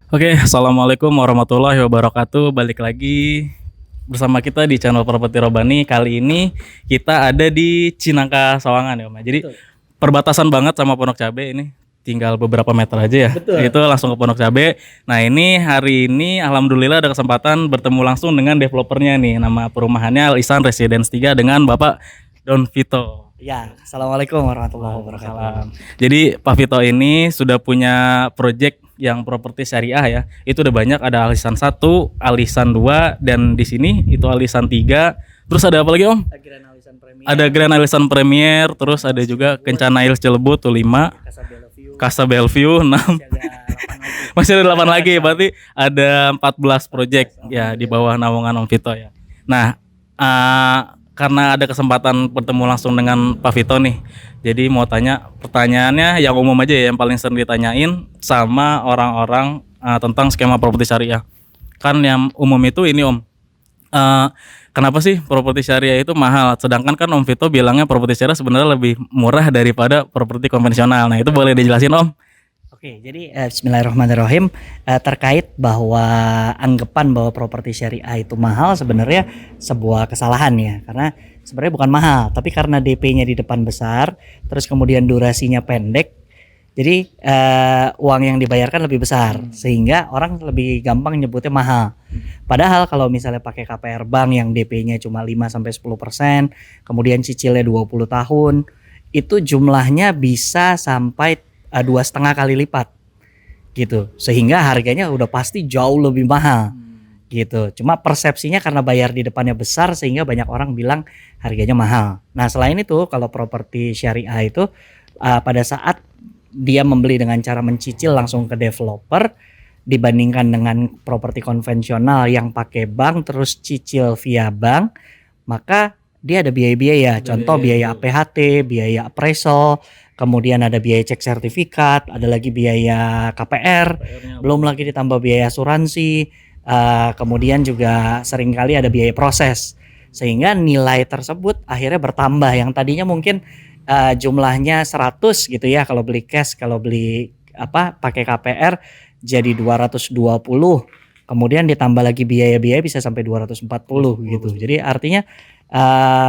Oke, assalamualaikum warahmatullahi wabarakatuh. Balik lagi bersama kita di channel Properti Robani. Kali ini kita ada di Cinangka Sawangan ya, Om. Jadi Betul. perbatasan banget sama Pondok Cabe ini. Tinggal beberapa meter aja ya. Betul. Itu langsung ke Pondok Cabe. Nah, ini hari ini alhamdulillah ada kesempatan bertemu langsung dengan developernya nih. Nama perumahannya Al Ihsan Residence 3 dengan Bapak Don Vito. Ya, assalamualaikum warahmatullahi wabarakatuh. Salam. Jadi Pak Vito ini sudah punya project yang properti syariah ya. Itu udah banyak, ada Al Ihsan 1, Al Ihsan 2 dan di sini itu Al Ihsan 3. Terus ada apa lagi, Om? Grand Alisan Premier, Ada Grand Al Ihsan Premier, terus ada juga Kencana Hills Cilebut tuh 5, Casa Bellevue, Casa Bellevue 6. masih ada 8 lagi. Masih ada 8 lagi, berarti ada 14 project ya di bawah naungan Om Vito ya. Nah, karena ada kesempatan bertemu langsung dengan Pak Vito nih, jadi mau tanya pertanyaannya yang umum aja ya, yang paling sering ditanyain sama orang-orang tentang skema properti syariah. Kan yang umum itu ini Om, kenapa sih properti syariah itu mahal? Sedangkan kan Om Vito bilangnya properti syariah sebenarnya lebih murah daripada properti konvensional. Nah itu boleh dijelasin Om? Oke, jadi bismillahirrahmanirrahim, terkait bahwa anggapan bahwa properti syariah itu mahal sebenarnya sebuah kesalahan ya, karena sebenarnya bukan mahal, tapi karena DP-nya di depan besar, terus kemudian durasinya pendek, jadi uang yang dibayarkan lebih besar, sehingga orang lebih gampang nyebutnya mahal. Padahal kalau misalnya pakai KPR bank yang DP-nya cuma 5-10%, kemudian cicilnya 20 tahun, itu jumlahnya bisa sampai 2,5 kali lipat gitu, sehingga harganya udah pasti jauh lebih mahal gitu. Cuma persepsinya karena bayar di depannya besar sehingga banyak orang bilang harganya mahal. Nah selain itu kalau properti syariah itu pada saat dia membeli dengan cara mencicil langsung ke developer, dibandingkan dengan properti konvensional yang pakai bank terus cicil via bank, maka dia ada biaya-biaya, contoh biaya APHT, biaya appraisal, kemudian ada biaya cek sertifikat, ada lagi biaya KPR, belum lagi ditambah biaya asuransi, kemudian juga seringkali ada biaya proses, sehingga nilai tersebut akhirnya bertambah. Yang tadinya mungkin jumlahnya 100 gitu ya kalau beli cash, kalau beli pakai KPR jadi 220, kemudian ditambah lagi biaya-biaya bisa sampai 240 gitu. Jadi artinya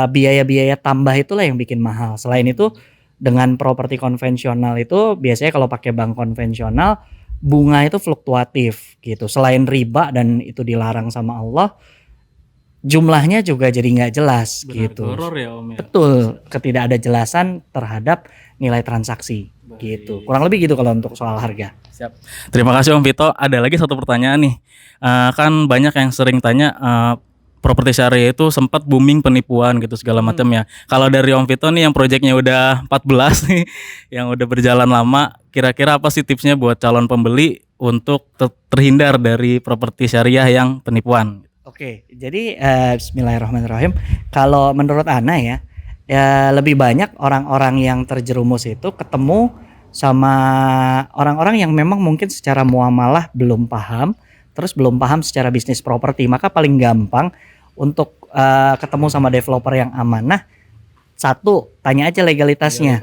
biaya-biaya tambah itulah yang bikin mahal. Selain itu dengan properti konvensional itu biasanya kalau pakai bank konvensional bunga itu fluktuatif gitu. Selain riba dan itu dilarang sama Allah, jumlahnya juga jadi nggak jelas. Benar, gitu. Horor ya Om ya. Betul, ketidakadajelasan terhadap nilai transaksi. Baik. Gitu. Kurang lebih gitu kalau untuk soal harga. Siap. Terima kasih Om Vito. Ada lagi satu pertanyaan nih. Kan banyak yang sering tanya properti syariah itu sempat booming penipuan gitu segala macam ya. Kalau dari Om Vito nih yang proyeknya udah 14 nih, yang udah berjalan lama, kira-kira apa sih tipsnya buat calon pembeli untuk terhindar dari properti syariah yang penipuan? Oke, jadi bismillahirrahmanirrahim. Kalau menurut Ana ya lebih banyak orang-orang yang terjerumus itu ketemu sama orang-orang yang memang mungkin secara muamalah belum paham, terus belum paham secara bisnis properti. Maka paling gampang untuk ketemu sama developer yang amanah, satu, tanya aja legalitasnya.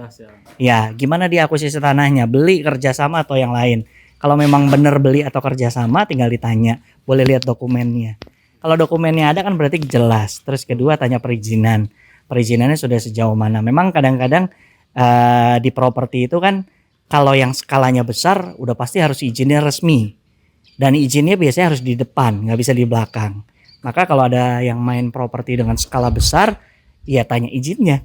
Ya, gimana dia akuisisi tanahnya, beli, kerjasama atau yang lain. Kalau memang benar beli atau kerjasama, tinggal ditanya, boleh lihat dokumennya. Kalau dokumennya ada kan berarti jelas. Terus kedua, tanya perizinan. Perizinannya sudah sejauh mana. Memang kadang-kadang di properti itu kan kalau yang skalanya besar udah pasti harus izinnya resmi. Dan izinnya biasanya harus di depan, nggak bisa di belakang. Maka kalau ada yang main properti dengan skala besar, ya tanya izinnya.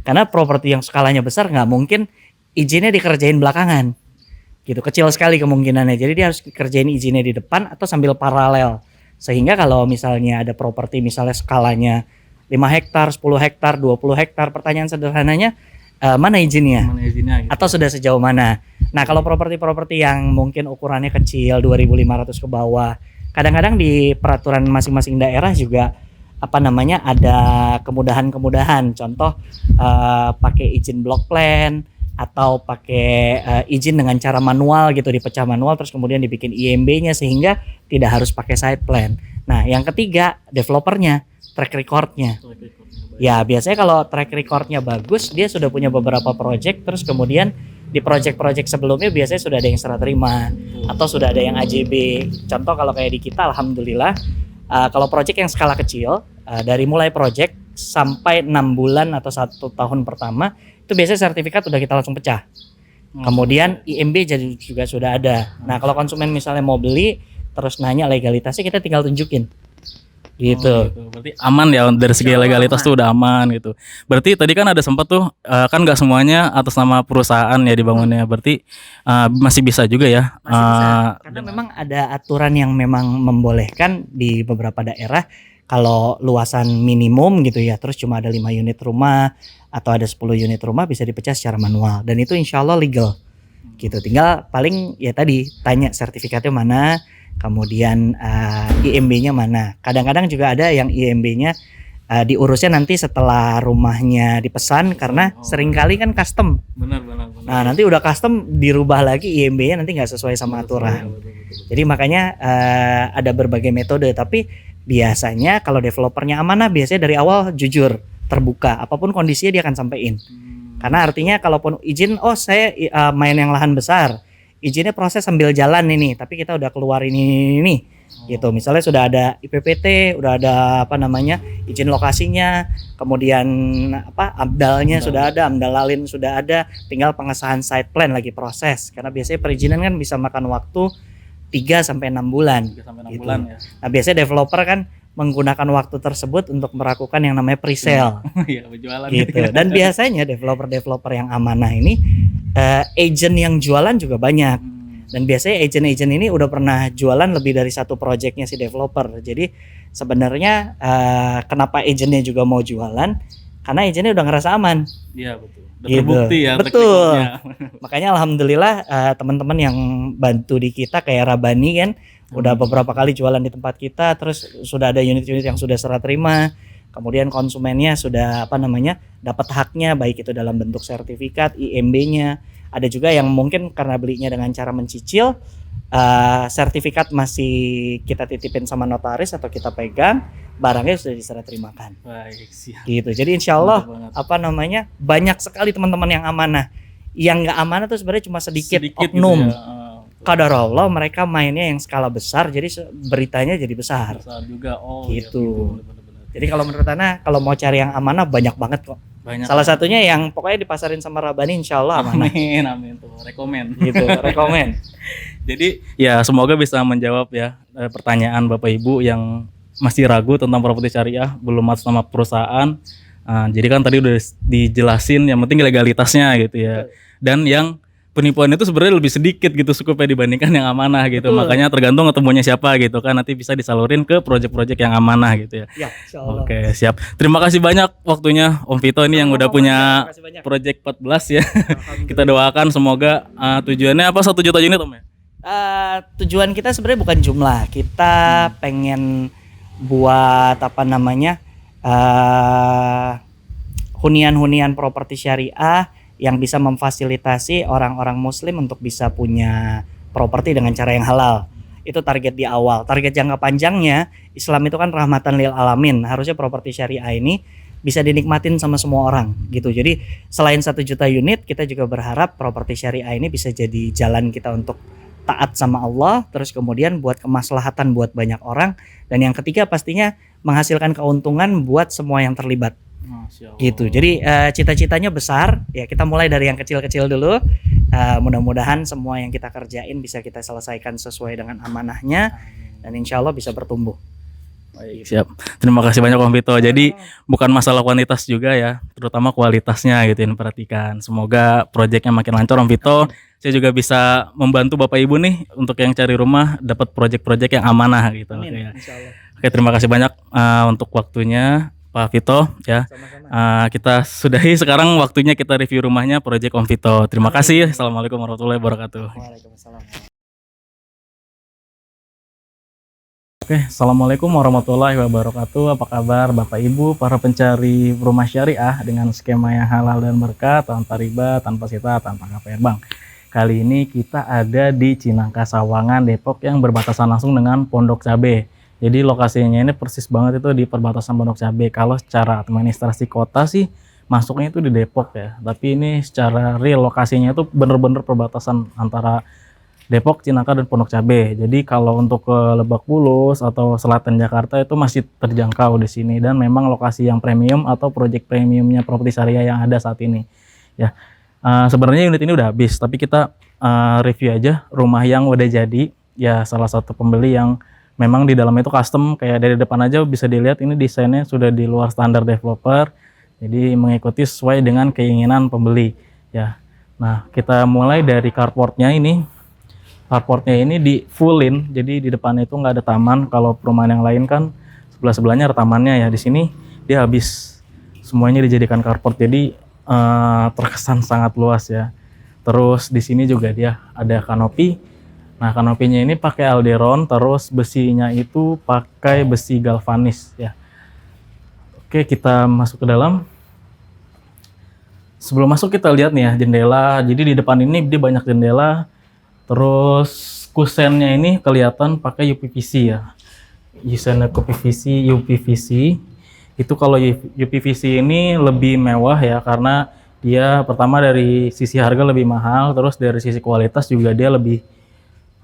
Karena properti yang skalanya besar nggak mungkin izinnya dikerjain belakangan. Gitu, kecil sekali kemungkinannya. Jadi dia harus kerjain izinnya di depan atau sambil paralel. Sehingga kalau misalnya ada properti misalnya skalanya 5 hektar, 10 hektar, 20 hektar, pertanyaan sederhananya mana izinnya? Gitu. Atau sudah sejauh mana? Nah, kalau properti-properti yang mungkin ukurannya kecil 2.500 ke bawah, kadang-kadang di peraturan masing-masing daerah juga ada kemudahan-kemudahan. Contoh pakai izin block plan atau pakai izin dengan cara manual gitu, dipecah manual terus kemudian dibikin IMB-nya sehingga tidak harus pakai site plan. Nah, yang ketiga, developernya, track record-nya. Ya biasanya kalau track recordnya bagus, dia sudah punya beberapa project, terus kemudian di project-project sebelumnya biasanya sudah ada yang serah terima atau sudah ada yang AJB. Contoh kalau kayak di kita, alhamdulillah, kalau project yang skala kecil, dari mulai project sampai 6 bulan atau 1 tahun pertama, itu biasanya sertifikat udah kita langsung pecah. Kemudian IMB jadi juga sudah ada. Nah kalau konsumen misalnya mau beli, terus nanya legalitasnya, kita tinggal tunjukin. Gitu. Berarti aman ya dari segi legalitas tuh udah aman gitu. Berarti tadi kan ada sempat tuh kan nggak semuanya atas nama perusahaan ya dibangunnya. Berarti masih bisa juga ya. Masih bisa. Karena memang ada aturan yang memang membolehkan di beberapa daerah kalau luasan minimum gitu ya, terus cuma ada 5 unit rumah atau ada 10 unit rumah bisa dipecah secara manual dan itu insya Allah legal. Gitu. Tinggal paling ya tadi tanya sertifikatnya mana, kemudian IMB-nya mana. Kadang-kadang juga ada yang IMB-nya diurusnya nanti setelah rumahnya dipesan karena seringkali kan custom. Benar. Nah nanti udah custom dirubah lagi IMB-nya nanti nggak sesuai sama aturan. Jadi makanya ada berbagai metode. Tapi biasanya kalau developernya amanah biasanya dari awal jujur, terbuka. Apapun kondisinya dia akan sampaikan. Karena artinya kalaupun izin, saya main yang lahan besar, izinnya proses sambil jalan ini, tapi kita udah keluar ini gitu. Misalnya sudah ada IPPT, udah ada izin lokasinya, kemudian AMDALnya sudah ada, AMDAL Lalin sudah ada, tinggal pengesahan site plan lagi proses. Karena biasanya perizinan kan bisa makan waktu 3 sampai 6 bulan. 3 sampai 6 gitu. bulan ya. Nah, biasanya developer kan menggunakan waktu tersebut untuk melakukan yang namanya pre-sale. Iya, berjualan gitu. Dan biasanya developer yang amanah ini agent yang jualan juga banyak. Dan biasanya agent ini udah pernah jualan lebih dari satu projectnya si developer. Jadi sebenarnya kenapa agentnya juga mau jualan? Karena agentnya udah ngerasa aman. Iya betul. Udah Gitu. terbukti ya. Betul. Makanya alhamdulillah teman-teman yang bantu di kita kayak Rabani kan udah beberapa kali jualan di tempat kita, terus sudah ada unit-unit yang sudah serah terima. Kemudian konsumennya sudah dapat haknya, baik itu dalam bentuk sertifikat, IMB-nya. Ada juga yang mungkin karena belinya dengan cara mencicil, sertifikat masih kita titipin sama notaris atau kita pegang, barangnya sudah diserah terimakan. Baik, siap. Gitu. Jadi insya Allah banyak sekali teman-teman yang amanah. Yang nggak amanah tuh sebenarnya cuma sedikit oknum. Gitu ya. Qadarullah mereka mainnya yang skala besar, jadi beritanya jadi besar. Besar juga. Gitu. Ya, bener. Jadi kalau menurut Ana, kalau mau cari yang amanah banyak banget kok. Salah satunya yang pokoknya dipasarin sama Rabani, insya Allah amanah. Amin tuh, rekomen. Gitu, rekomen. Jadi ya semoga bisa menjawab ya pertanyaan Bapak Ibu yang masih ragu tentang properti syariah, belum atas nama perusahaan. Jadi kan tadi udah dijelasin, yang penting legalitasnya gitu ya. Dan yang penipuan itu sebenarnya lebih sedikit gitu Scoop dibandingkan yang amanah gitu. Betul. Makanya tergantung ketemunya siapa gitu kan, nanti bisa disalurin ke project-project yang amanah gitu ya. Ya, insyaallah. Oke, siap. Terima kasih banyak waktunya Om Vito ini yang udah punya project 14 ya. Kita doakan semoga tujuannya apa 1 juta unit Om ya? Tujuan kita sebenarnya bukan jumlah. Kita pengen buat hunian-hunian properti syariah yang bisa memfasilitasi orang-orang muslim untuk bisa punya properti dengan cara yang halal. Itu target di awal. Target jangka panjangnya, Islam itu kan rahmatan lil alamin. Harusnya properti syariah ini bisa dinikmatin sama semua orang gitu. Jadi selain 1 juta unit, kita juga berharap properti syariah ini bisa jadi jalan kita untuk taat sama Allah, terus kemudian buat kemaslahatan buat banyak orang, dan yang ketiga pastinya menghasilkan keuntungan buat semua yang terlibat. Gitu. Jadi cita-citanya besar ya, kita mulai dari yang kecil-kecil dulu. Mudah-mudahan semua yang kita kerjain bisa kita selesaikan sesuai dengan amanahnya dan insya Allah bisa bertumbuh. Baik, siap. Terima kasih banyak Om Vito. Jadi bukan masalah kuantitas juga ya, terutama kualitasnya gitu yang perhatikan. Semoga proyeknya makin lancar Om Vito. Saya juga bisa membantu Bapak Ibu nih untuk yang cari rumah dapat proyek-proyek yang amanah gitu. Amin, Oke, terima kasih banyak untuk waktunya Pak Vito ya. Kita sudahi sekarang, waktunya kita review rumahnya proyek Om Vito. Terima kasih. Assalamualaikum warahmatullahi wabarakatuh. Waalaikumsalam. Oke, assalamualaikum warahmatullahi wabarakatuh. Apa kabar Bapak Ibu para pencari rumah syariah dengan skema yang halal dan berkah, tanpa riba, tanpa sita, tanpa KPR Bank. Kali ini kita ada di Cinangka Sawangan, Depok yang berbatasan langsung dengan Pondok Cabe. Jadi lokasinya ini persis banget itu di perbatasan Pondok Cabe. Kalau secara administrasi kota sih masuknya itu di Depok ya. Tapi ini secara real lokasinya itu bener-bener perbatasan antara Depok, Cinangka, dan Pondok Cabe. Jadi kalau untuk ke Lebak Bulus atau selatan Jakarta itu masih terjangkau di sini, dan memang lokasi yang premium atau project premiumnya Properti Syariah yang ada saat ini. Ya, sebenarnya unit ini udah habis, tapi kita review aja rumah yang udah jadi. Ya, salah satu pembeli yang memang di dalamnya itu custom, kayak dari depan aja bisa dilihat ini desainnya sudah di luar standar developer. Jadi mengikuti sesuai dengan keinginan pembeli. Ya, nah kita mulai dari carportnya ini. Carportnya ini di fullin, jadi di depannya itu nggak ada taman. Kalau perumahan yang lain kan sebelah-sebelahnya ada tamannya ya. Di sini dia habis semuanya dijadikan carport, jadi terkesan sangat luas ya. Terus di sini juga dia ada kanopi. Nah, kanopinya ini pakai alderon, terus besinya itu pakai besi galvanis ya. Oke, kita masuk ke dalam. Sebelum masuk kita lihat nih ya jendela. Jadi di depan ini dia banyak jendela. Terus kusennya ini kelihatan pakai UPVC ya. Kusennya UPVC. Itu kalau UPVC ini lebih mewah ya, karena dia pertama dari sisi harga lebih mahal, terus dari sisi kualitas juga dia lebih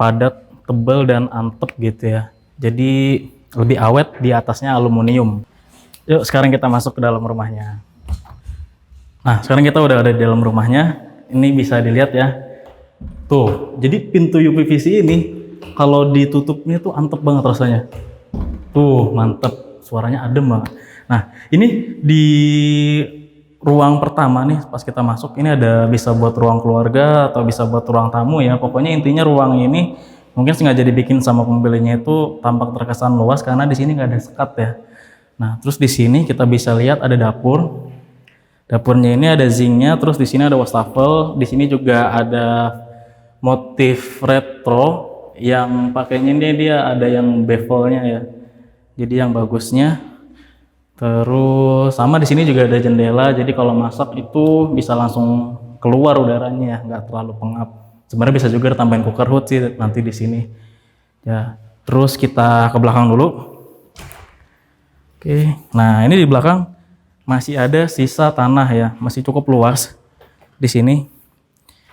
padat, tebal, dan antep gitu ya. Jadi lebih awet, di atasnya aluminium. Yuk sekarang kita masuk ke dalam rumahnya. Nah, sekarang kita udah ada di dalam rumahnya. Ini bisa dilihat ya. Tuh, jadi pintu UPVC ini kalau ditutupnya tuh antep banget rasanya. Tuh, mantep. Suaranya adem banget. Nah, ini di ruang pertama nih pas kita masuk, ini ada bisa buat ruang keluarga atau bisa buat ruang tamu ya. Pokoknya intinya ruang ini mungkin sengaja dibikin sama pembelinya itu tampak terkesan luas karena di sini nggak ada sekat ya. Nah, terus di sini kita bisa lihat ada dapur. Dapurnya ini ada zinknya, terus di sini ada wastafel. Di sini juga ada motif retro yang pakainya ini dia ada yang bevelnya ya, jadi yang bagusnya. Terus sama di sini juga ada jendela, jadi kalau masak itu bisa langsung keluar udaranya, nggak terlalu pengap. Sebenarnya bisa juga tambahin cooker hood sih nanti di sini ya. Terus kita ke belakang dulu. Oke, nah ini di belakang masih ada sisa tanah ya, masih cukup luas di sini.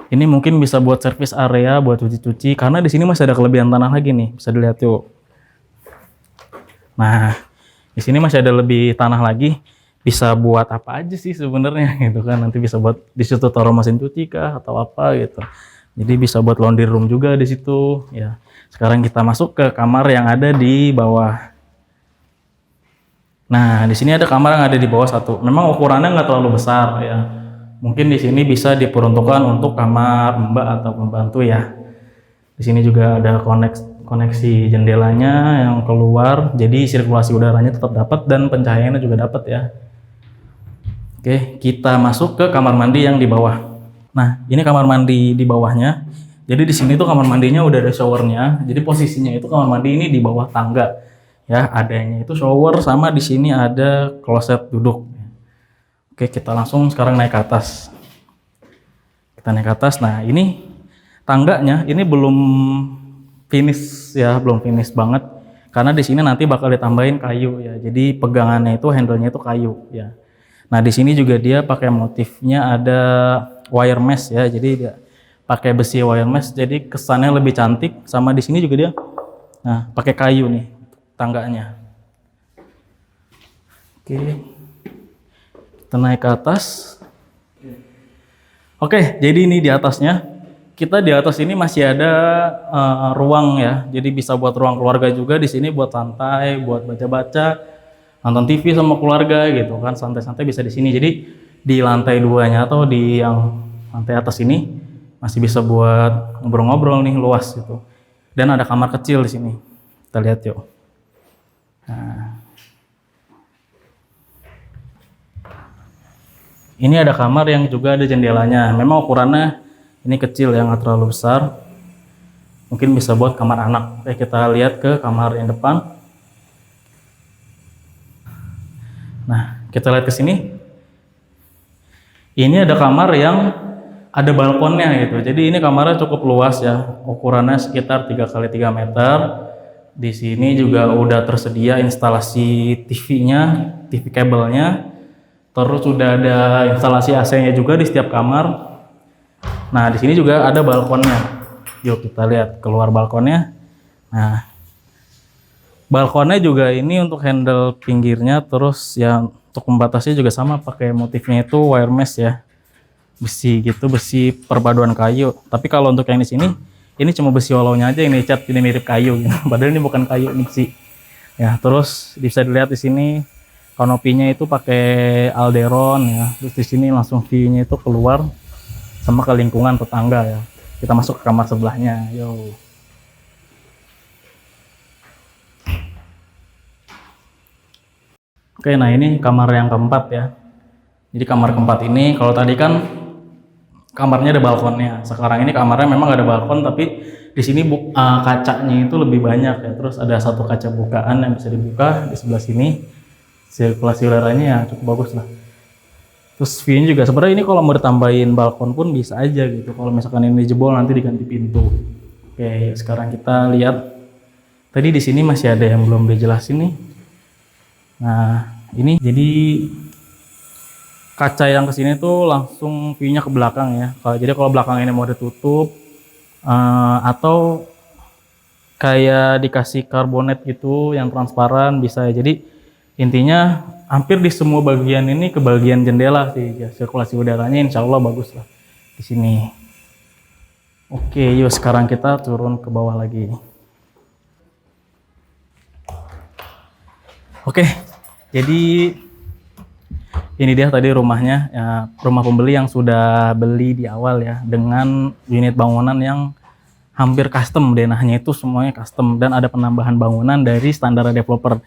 Ini mungkin bisa buat service area, buat cuci-cuci, karena di sini masih ada kelebihan tanah lagi nih, bisa dilihat yuk. Nah, di sini masih ada lebih tanah lagi, bisa buat apa aja sih sebenarnya gitu kan. Nanti bisa buat di situ taruh mesin cuci kah atau apa gitu. Jadi bisa buat laundry room juga di situ ya. Sekarang kita masuk ke kamar yang ada di bawah. Nah, di sini ada kamar yang ada di bawah satu. Memang ukurannya nggak terlalu besar ya. Mungkin di sini bisa diperuntukkan untuk kamar mbak atau pembantu ya. Di sini juga ada koneksi jendelanya yang keluar, jadi sirkulasi udaranya tetap dapat dan pencahayaannya juga dapat ya. Oke, kita masuk ke kamar mandi yang di bawah. Nah, ini kamar mandi di bawahnya. Jadi di sini tuh kamar mandinya udah ada showernya. Jadi posisinya itu kamar mandi ini di bawah tangga. Ya, adanya itu shower sama di sini ada kloset duduk. Oke, kita langsung sekarang naik ke atas. Kita naik ke atas. Nah, ini tangganya ini belum finish ya, belum finish banget. Karena di sini nanti bakal ditambahin kayu ya. Jadi pegangannya itu handle-nya itu kayu ya. Nah, di sini juga dia pakai motifnya ada wire mesh ya. Jadi dia pakai besi wire mesh, jadi kesannya lebih cantik. Sama di sini juga dia pakai kayu nih tangganya. Oke. Kita naik ke atas. Oke, jadi ini di atasnya. Kita di atas ini masih ada ruang ya. Jadi bisa buat ruang keluarga juga di sini, buat santai, buat baca-baca, nonton TV sama keluarga gitu kan. Santai-santai bisa di sini. Jadi di lantai 2-nya atau di yang lantai atas ini masih bisa buat ngobrol-ngobrol nih, luas gitu. Dan ada kamar kecil di sini. Kita lihat yuk. Nah. Ini ada kamar yang juga ada jendelanya. Memang ukurannya ini kecil ya, nggak terlalu besar. Mungkin bisa buat kamar anak. Oke, kita lihat ke kamar yang depan. Nah, kita lihat ke sini. Ini ada kamar yang ada balkonnya gitu. Jadi ini kamarnya cukup luas ya. Ukurannya sekitar 3x3 meter. Di sini juga udah tersedia instalasi TV-nya, TV kabelnya. Terus sudah ada instalasi AC-nya juga di setiap kamar. Nah, di sini juga ada balkonnya. Yuk kita lihat keluar balkonnya. Nah, balkonnya juga ini untuk handle pinggirnya, terus ya untuk pembatasnya juga sama, pakai motifnya itu wire mesh ya. Besi gitu, besi perpaduan kayu. Tapi kalau untuk yang di sini, ini cuma besi hollownya aja, ini cat ini mirip kayu gitu. Padahal ini bukan kayu, ini besi. Ya, terus bisa dilihat di sini kanopinya itu pakai alderon ya. Terus di sini langsung view-nya itu keluar sama ke lingkungan tetangga ya. Kita masuk ke kamar sebelahnya. Yo. Oke, nah ini kamar yang keempat ya. Jadi kamar keempat ini, kalau tadi kan kamarnya ada balkonnya. Sekarang ini kamarnya memang ada balkon, tapi di sini kacanya itu lebih banyak ya. Terus ada satu kaca bukaan yang bisa dibuka di sebelah sini. Sirkulasi udaranya ya cukup bagus lah. Terus view-nya juga sebenarnya ini kalau mau ditambahin balkon pun bisa aja gitu. Kalau misalkan ini jebol nanti diganti pintu. Oke, sekarang kita lihat. Tadi di sini masih ada yang belum dijelasin nih. Nah, ini jadi kaca yang kesini tuh langsung view-nya ke belakang ya. Jadi kalau belakang ini mau ditutup atau kayak dikasih karbonet gitu yang transparan bisa ya. Jadi intinya hampir di semua bagian ini ke bagian jendela sih ya. Sirkulasi udaranya insya Allah bagus lah di sini. Oke, yuk sekarang kita turun ke bawah lagi. Oke, jadi ini dia tadi rumahnya ya, rumah pembeli yang sudah beli di awal ya, dengan unit bangunan yang hampir custom, denahnya itu semuanya custom dan ada penambahan bangunan dari standar developer.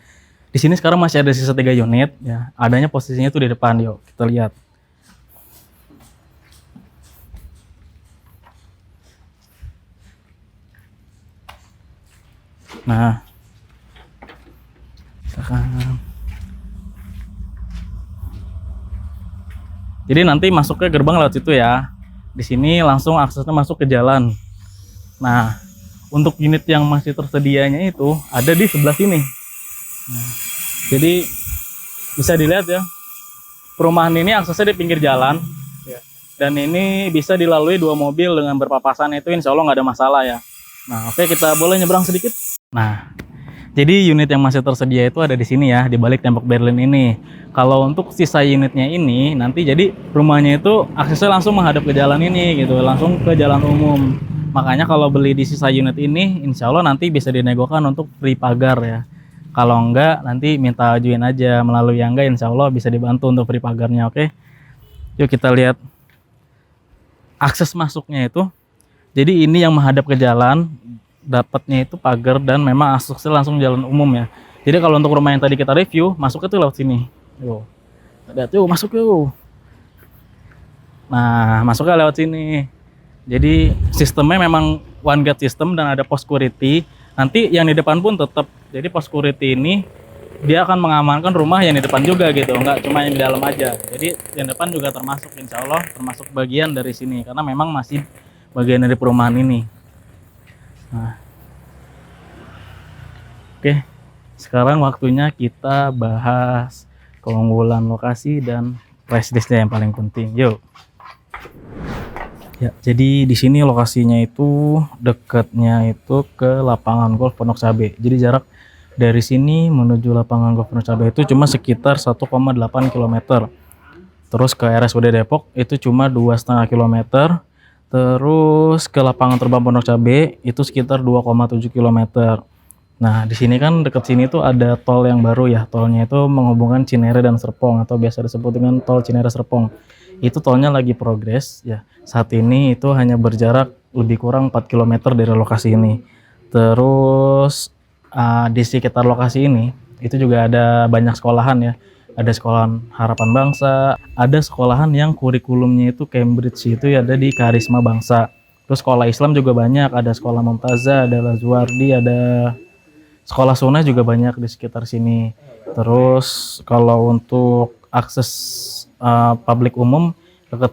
Di sini sekarang masih ada sisa 3 unit ya, adanya posisinya tuh di depan. Yuk kita lihat. Nah, sekarang jadi nanti masuk ke gerbang lewat situ ya. Di sini langsung aksesnya masuk ke jalan. Nah, untuk unit yang masih tersedianya itu ada di sebelah sini. Nah, jadi bisa dilihat ya, perumahan ini aksesnya di pinggir jalan ya. Dan ini bisa dilalui 2 mobil dengan berpapasan, itu insya Allah nggak ada masalah ya. Nah, oke, kita boleh nyebrang sedikit. Nah, jadi unit yang masih tersedia itu ada di sini ya, di balik tembok Berlin ini. Kalau untuk sisa unitnya ini, nanti jadi rumahnya itu aksesnya langsung menghadap ke jalan ini gitu, langsung ke jalan umum. Makanya kalau beli di sisa unit ini, insya Allah nanti bisa dinegokan untuk free pagar ya. Kalau enggak, nanti minta ajuin aja melalui Yangga, insya Allah bisa dibantu untuk free pagarnya, oke? Yuk kita lihat akses masuknya itu. Jadi ini yang menghadap ke jalan, dapatnya itu pagar dan memang aksesnya langsung jalan umum ya. Jadi kalau untuk rumah yang tadi kita review, masuknya tuh lewat sini. Yuk, lihat yuk, masuk yuk. Nah, masuknya lewat sini. Jadi sistemnya memang one gate system dan ada post security. Nanti yang di depan pun tetap. Jadi post security ini dia akan mengamankan rumah yang di depan juga gitu, nggak cuma yang di dalam aja. Jadi yang depan juga termasuk, insya Allah termasuk bagian dari sini karena memang masih bagian dari perumahan ini. Nah, oke, sekarang waktunya kita bahas keunggulan lokasi dan price listnya yang paling penting. Yuk. Ya, jadi di sini lokasinya itu dekatnya itu ke lapangan golf Pondok Cabe. Jadi jarak dari sini menuju lapangan golf Pondok Cabe itu cuma sekitar 1,8 km. Terus ke RSUD Depok itu cuma 2,5 km. Terus ke lapangan terbang Pondok Cabe itu sekitar 2,7 km. Nah, di sini kan dekat sini tuh ada tol yang baru ya. Tolnya itu menghubungkan Cinere dan Serpong atau biasa disebut dengan tol Cinere Serpong. Itu tolnya lagi progres ya. Saat ini itu hanya berjarak lebih kurang 4 km dari lokasi ini. Terus di sekitar lokasi ini itu juga ada banyak sekolahan ya. Ada sekolahan Harapan Bangsa, ada sekolahan yang kurikulumnya itu Cambridge, itu ya ada di Karisma Bangsa. Terus sekolah Islam juga banyak, ada sekolah Mumtazah, ada Lazuardi, ada sekolah sunnah juga banyak di sekitar sini. Terus kalau untuk akses publik umum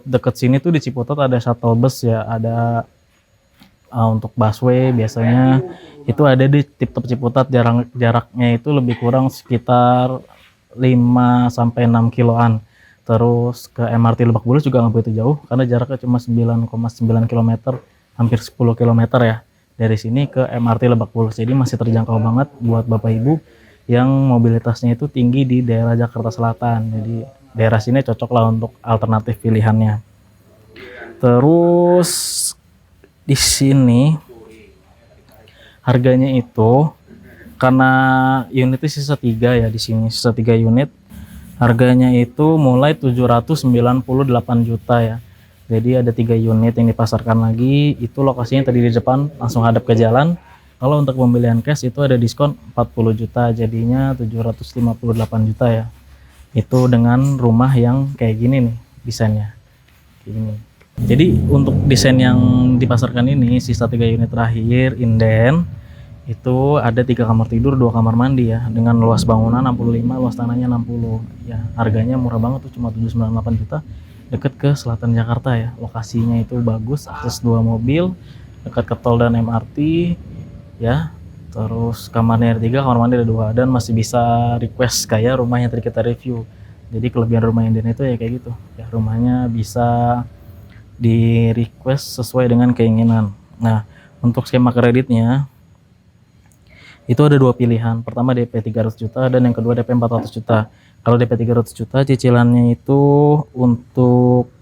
deket sini tuh di Ciputat ada shuttle bus ya, ada untuk busway biasanya itu ada di Tip-Top Ciputat. Jaraknya itu lebih kurang sekitar 5 sampai 6 kiloan. Terus ke MRT Lebak Bulus juga nggak begitu jauh karena jaraknya cuma 9,9 km, hampir 10 km ya dari sini ke MRT Lebak Bulus. Jadi masih terjangkau banget buat Bapak Ibu yang mobilitasnya itu tinggi di daerah Jakarta Selatan. Jadi daerah sini cocok lah untuk alternatif pilihannya. Terus di sini harganya itu karena unitnya sisa 3 ya, di sini sisa 3 unit. Harganya itu mulai 798 juta ya. Jadi ada 3 unit yang dipasarkan lagi, itu lokasinya tadi di depan langsung hadap ke jalan. Kalau untuk pembelian cash itu ada diskon 40 juta, jadinya 758 juta ya. Itu dengan rumah yang kayak gini nih desainnya. Kayak gini. Jadi untuk desain yang dipasarkan ini sisa 3 unit terakhir inden itu ada 3 kamar tidur, 2 kamar mandi ya, dengan luas bangunan 65, luas tanahnya 60 ya. Harganya murah banget tuh, cuma 798 juta, deket ke selatan Jakarta ya. Lokasinya itu bagus, akses 2 mobil, dekat ke tol dan MRT ya. Terus kamarnya ada 3, kamar mandi ada 2, dan masih bisa request kayak rumah yang tadi kita review. Jadi kelebihan rumah Inden itu ya kayak gitu ya, rumahnya bisa di request sesuai dengan keinginan. Nah, untuk skema kreditnya itu ada 2 pilihan. Pertama DP 300 juta dan yang kedua DP 400 juta. Kalau DP 300 juta cicilannya itu untuk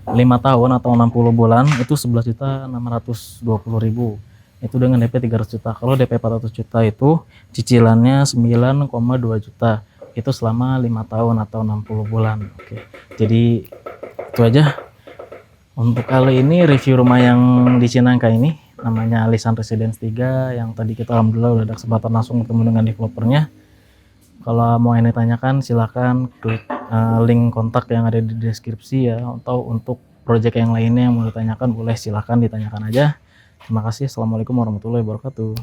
5 tahun atau 60 bulan itu 11.620.000. Itu dengan DP 300 juta. Kalau DP 400 juta itu cicilannya 9,2 juta. Itu selama 5 tahun atau 60 bulan. Oke. Jadi itu aja untuk kali ini review rumah yang di Cinangka ini. Namanya Alisan Residence 3 yang tadi kita alhamdulillah udah ada kesempatan langsung ketemu dengan developernya. Kalau mau yang ditanyakan silahkan klik link kontak yang ada di deskripsi ya, atau untuk project yang lainnya yang mau ditanyakan boleh silahkan ditanyakan aja. Terima kasih. Assalamualaikum warahmatullahi wabarakatuh.